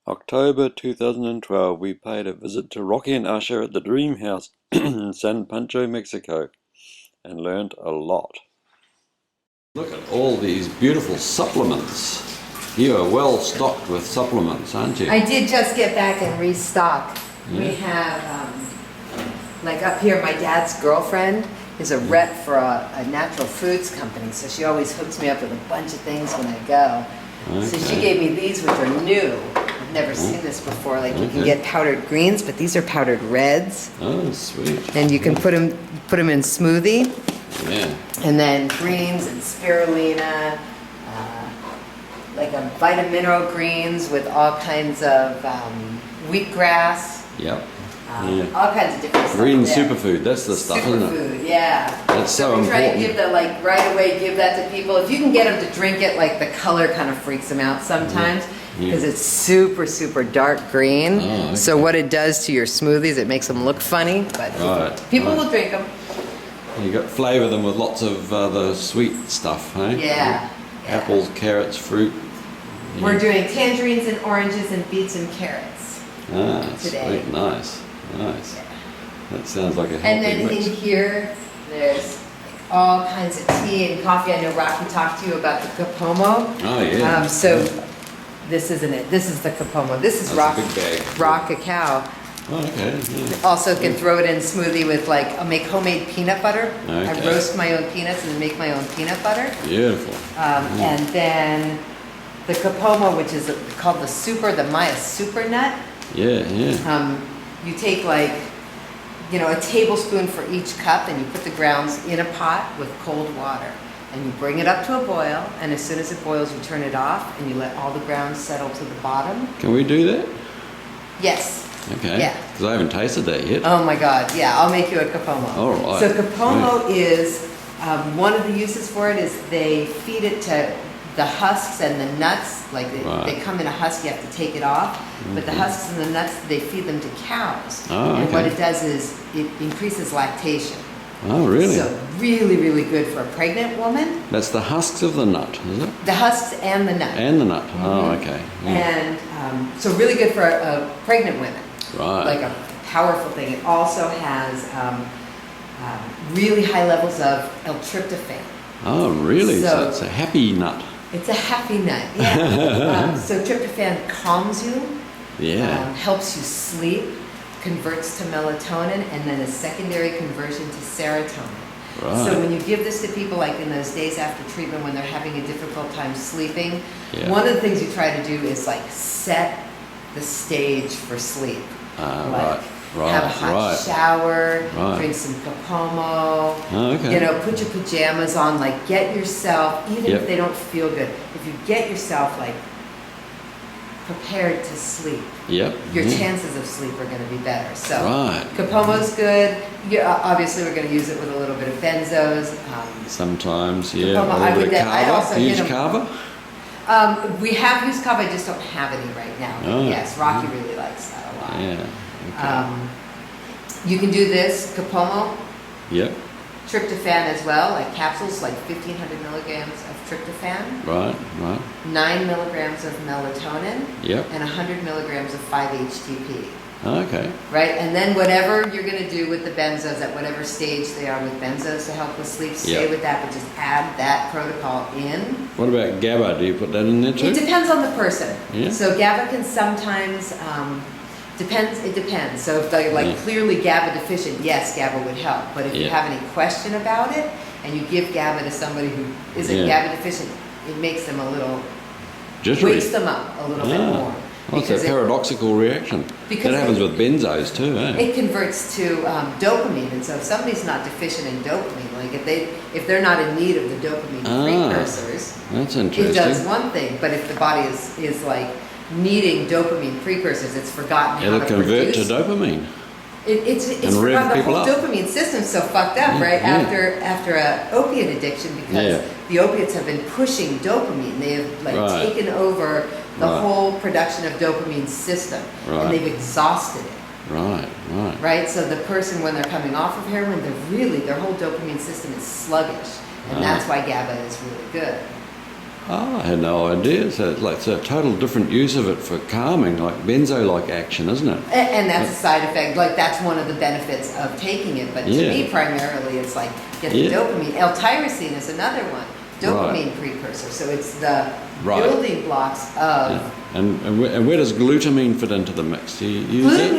October 2012, we paid a visit to Rocky and Asha at the Dream House in San Pancho, Mexico, and learned a lot. Look at all these beautiful supplements. You are well stocked with supplements, aren't you? I did just get back and restock. Yeah. We have, like up here, my dad's girlfriend is a rep for a natural foods company, so she always hooks me up with a bunch of things when I go. Okay. So she gave me these, which are new. I've never seen this before. Like you can get powdered greens, but these are powdered reds. Oh, sweet. And you can put them in smoothie. Yeah. And then greens and spirulina, like a vitamin greens with all kinds of wheatgrass. Yep. All kinds of different stuff. Green there. superfood, that's the stuff, isn't it? Superfood, yeah. That's so we try important. to give that, like, right away, give that to people. If you can get them to drink it, like, the color kind of freaks them out sometimes because it's super, super dark green. Oh, okay. So what it does to your smoothies, it makes them look funny, but people will drink them. You got flavour them with lots of the sweet stuff, hey? Yeah. Apples, carrots, fruit. We're doing tangerines and oranges and beets and carrots today. Sweet, nice. Yeah. That sounds like a healthy And then mix. in here, there's all kinds of tea and coffee. I know Rocky talked to you about the Capomo. Oh, yeah. So this isn't it. This is the Capomo. This is That's a big bag. raw cacao. Oh, okay. Yeah. Also can throw it in smoothie with, like, I'll make homemade peanut butter. I Okay. roast my own peanuts and make my own peanut butter. Beautiful. And then the Capomo, which is called the Maya super nut. Yeah. You take, like, a tablespoon for each cup, and you put the grounds in a pot with cold water. And you bring it up to a boil, and as soon as it boils, you turn it off, and you let all the grounds settle to the bottom. Can we do that? Yes. Okay. Yeah. Because I haven't tasted that yet. Oh my God, yeah, I'll make you a Capomo. All right. So Capomo is, one of the uses for it is they feed it to the husks and the nuts, like they come in a husk, you have to take it off, but the husks and the nuts, they feed them to cows. Oh, and what okay. it does is it increases lactation. Oh, really? So really, really good for a pregnant woman. That's the husks of the nut, is it? The husks and the nut. And the nut. Oh, okay. Yeah. And so really good for pregnant women. Right. Like a powerful thing. It also has really high levels of L-tryptophan. Oh, really? So So- it's a happy nut. It's a happy nut, yeah. So tryptophan calms you, Yeah. helps you sleep, converts to melatonin, and then a secondary conversion to serotonin. Right. So when you give this to people, like in those days after treatment when they're having a difficult time sleeping, Yeah. one of the things you try to do is, like, set the stage for sleep. Like, have a hot shower, Right. drink some Capomo, Oh, okay. put your pajamas on, like, get yourself, even Yep. if they don't feel good, if you get yourself, like, prepared to sleep, Yep. your yeah. chances of sleep are going to be better. So Right. Capomo's good. Obviously, we're going to use it with a little bit of benzos. Sometimes, yeah. Capomo, A I little would bit of I'd also kava. hit Use 'em. kava? We have used kava, I just don't have any right now. But Oh. yes, Rocky really likes that a lot. Yeah. Okay. You can do this, Capomo, Yep. tryptophan as well, like capsules, like 1,500 milligrams of tryptophan, Right. 9 milligrams of melatonin, Yep. and 100 milligrams of 5-HTP. Okay. Right, and then whatever you're going to do with the benzos, at whatever stage they are with benzos to help with sleep, stay Yep. with that, but just add that protocol in. What about GABA? Do you put that in there too? It depends on the person. Yeah. So GABA can sometimes, it depends. So if they're, like, Yeah. clearly GABA deficient, yes, GABA would help. But if you Yeah. have any question about it and you give GABA to somebody who isn't Yeah. GABA deficient, it makes them a little, Jittery. wakes them up a little bit more. Well, it's a Because it- paradoxical reaction. because That happens it- with benzos too, eh? It converts to dopamine, and so if somebody's not deficient in dopamine, like if they're not in need of the dopamine precursors, That's it interesting. does one thing. But if the body is like needing dopamine precursors, it's forgotten It'll how to convert produce. to dopamine. It's and rev forgotten. The people whole up. dopamine system's so fucked up, Yeah, right? yeah. After a opiate addiction, because Yeah. the opiates have been pushing dopamine. They have, like, Right. taken over the Right. whole production of dopamine system, Right. and they've exhausted it. Right. Right, so the person, when they're coming off of heroin, their whole dopamine system is sluggish, and that's why GABA is really good. Oh, I had no idea. So it's a total different use of it for calming, like benzo-like action, isn't it? And that's a side effect. Like that's one of the benefits of taking it. But to me, primarily, it's like get the dopamine. L-tyrosine is another one. Dopamine precursor. So it's the building blocks of. Yeah. And where does glutamine fit into the mix? Do you use it?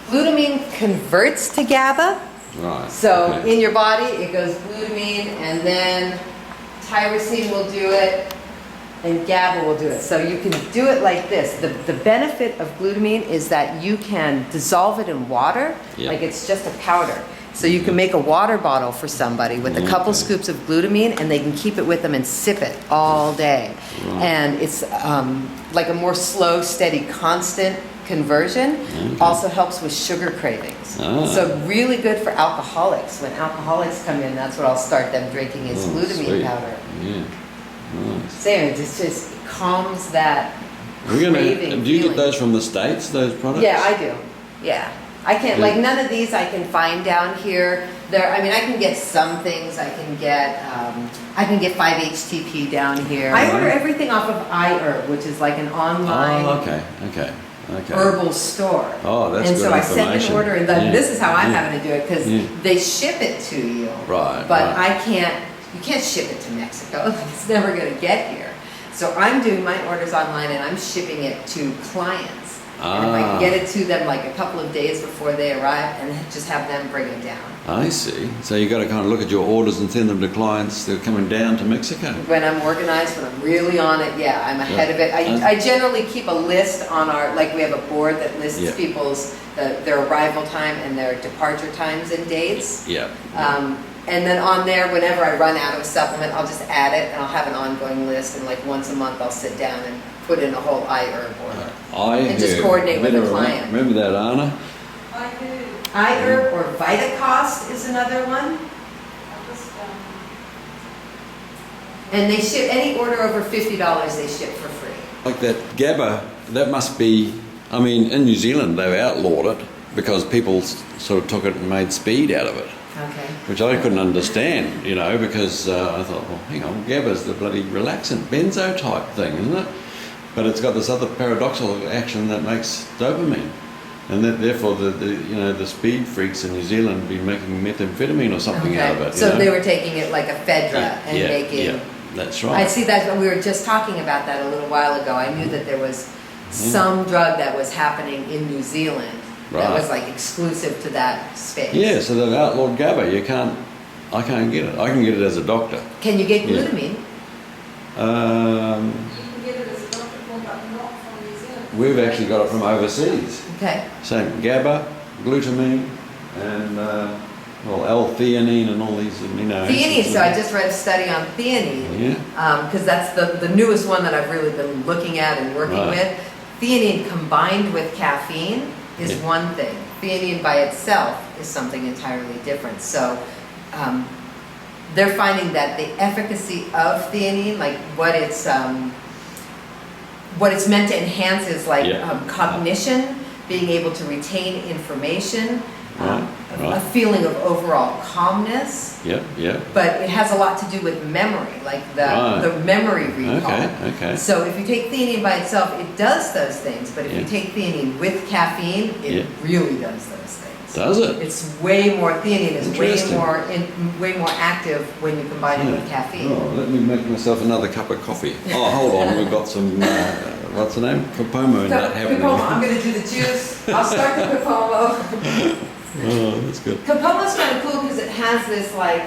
Glutamine converts to GABA. Right. So in your body, it goes glutamine, and then tyrosine will do it, and GABA will do it. So you can do it like this. The benefit of glutamine is that you can dissolve it in water, like it's just a powder. So you can make a water bottle for somebody with a couple scoops of glutamine, and they can keep it with them and sip it all day. Right. And it's like a more slow, steady, constant conversion. Also helps with sugar cravings. So really good for alcoholics. When alcoholics come in, that's what I'll start them drinking is glutamine powder. Yeah. Nice. Same, it just calms that craving. Do you get those from the States, those products? Yeah, I do. Yeah. I can't, like none of these I can find down here. I mean, I can get some things. I can get 5-HTP down here. I order everything off of iHerb, which is like an online herbal store. Oh, that's and good so I information. send an order, and this is how I'm having to do it, because they ship it to you. Right. But you can't ship it to Mexico. It's never going to get here. So I'm doing my orders online, and I'm shipping it to clients. And if I can get it to them like a couple of days before they arrive, and just have them bring it down. I see. So you got to kind of look at your orders and send them to clients that are coming down to Mexico. When I'm organized, when I'm really on it, I'm ahead of it. I generally keep a list on we have a board that lists people's, their arrival time and their departure times and dates. Yeah. And then on there, whenever I run out of a supplement, I'll just add it, and I'll have an ongoing list, and like once a month I'll sit down and put in a whole iHerb order. And just coordinate with the client. Remember that, Anna? I do. iHerb or VitaCost is another one. And they ship, any order over $50 they ship for free. Like that GABA, that must be, I mean, in New Zealand they've outlawed it because people sort of took it and made speed out of it. Okay. Which I couldn't understand, because I thought, well, hang on, GABA's the bloody relaxant benzo type thing, isn't it? But it's got this other paradoxical action that makes dopamine, and that therefore the speed freaks in New Zealand be making methamphetamine or something out of it. So they were taking it like a Fedra and making. Yeah, that's right. I see that. We were just talking about that a little while ago. I knew that there was some drug that was happening in New Zealand that was like exclusive to that space. Yeah, so they've outlawed GABA. I can't get it. I can get it as a doctor. Can you get glutamine? We've actually got it from overseas. Okay. Same GABA, glutamine, and L-theanine and all these amino acids. Theanine. So I just read a study on theanine. Because that's the newest one that I've really been looking at and working with. Theanine combined with caffeine is one thing. Theanine by itself is something entirely different. So they're finding that the efficacy of theanine, like what it's meant to enhance is like cognition, being able to retain information, a feeling of overall calmness. But it has a lot to do with memory, like the memory recall. Okay. So if you take theanine by itself, it does those things. But if you take theanine with caffeine, it really does those things. Does it? It's way more. Theanine is way more active when you combine it with caffeine. Oh, let me make myself another cup of coffee. Oh, hold on, we've got some. What's the name? Copomo in that happening. Copomo. I'm going to do the juice. I'll start the Copomo. Oh, that's good. Copomo's kind of cool because it has this like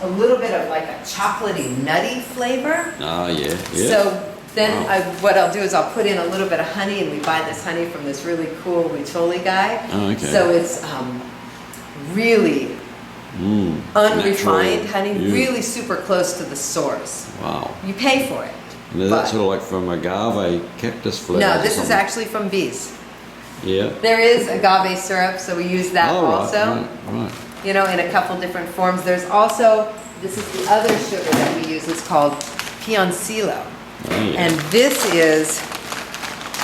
a little bit of like a chocolatey, nutty flavor. Oh, yeah. So then what I'll do is I'll put in a little bit of honey, and we buy this honey from this really cool Huicholi guy. Oh, okay. So it's really unrefined honey, really super close to the source. Wow. You pay for it. And is that sort of like from agave cactus flowers? No, this is actually from bees. Yeah. There is agave syrup, so we use that also. Right. In a couple different forms. There's also, this is the other sugar that we use, it's called Pioncillo. Oh, yeah. And this is,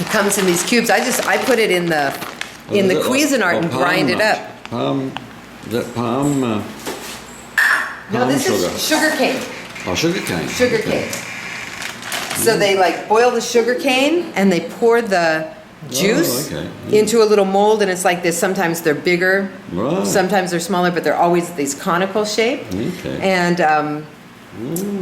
it comes in these cubes. I put it in the Cuisinart and grind it up. Palm, is that palm? No, Palm this sugar. is sugar cane. Oh, sugar cane. Sugar Okay. cane. So they like boil the sugar cane and they pour the juice okay. into a little mold, and it's like this. Sometimes they're bigger, Right. sometimes they're smaller, but they're always these conical shape. Okay. And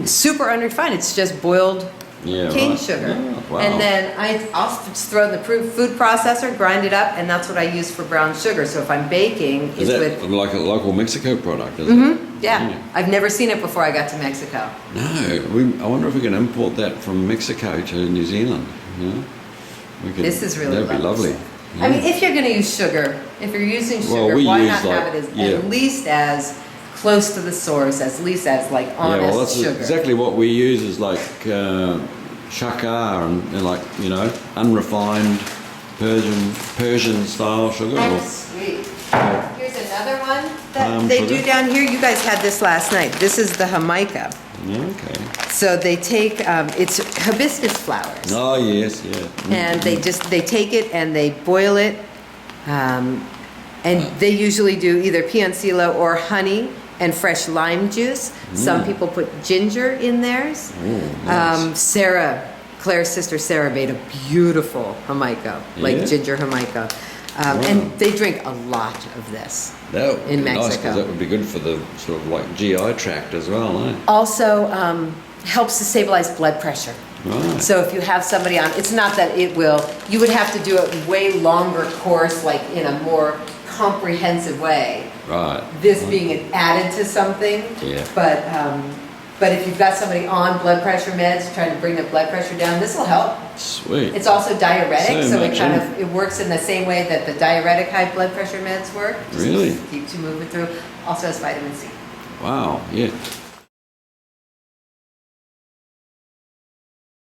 super unrefined. It's just boiled Yeah, cane right. sugar. Oh, wow. And then I'll just throw it in the food processor, grind it up, and that's what I use for brown sugar. So if I'm baking, Is it's that with. like a local Mexico product, is it? Yeah, I've never seen it before I got to Mexico. No, I wonder if we can import that from Mexico to New Zealand. You know? We could, This is really that'd be lovely. I mean, if you're going to use sugar, if you're using Well, sugar, we why use, not like, have it as, yeah. at least as close to the source, at least as like honest Yeah, well, that's sugar. exactly what we use is like shakar and like, you know, unrefined Persian style sugar. Oh, Or, sweet. Here's another one that Palm they sugar. do down here. You guys had this last night. This is the jamaica. okay. So they take, it's hibiscus flowers. Oh, yes, yeah. And they take it and they boil it. And they usually do either piancillo or honey and fresh lime juice. Some people put ginger in theirs. Nice. Sarah, Claire's sister Sarah made a beautiful jamaica, like Yeah? ginger jamaica. And they drink a lot of this. That would in be nice, Mexico. 'cause that would be good for the sort of like GI tract as well, eh? Also helps to stabilize blood pressure. Right. So if you have somebody on, it's not that it will, you would have to do a way longer course, like in a more comprehensive way. Right. This being added to something. Yeah. But if you've got somebody on blood pressure meds trying to bring the blood pressure down, this will help. Sweet. It's also diuretic, So so it much, kind huh? of, it works in the same way that the diuretic high blood pressure meds work. Just Really? keeps you moving through. Also has vitamin C. Wow, yeah.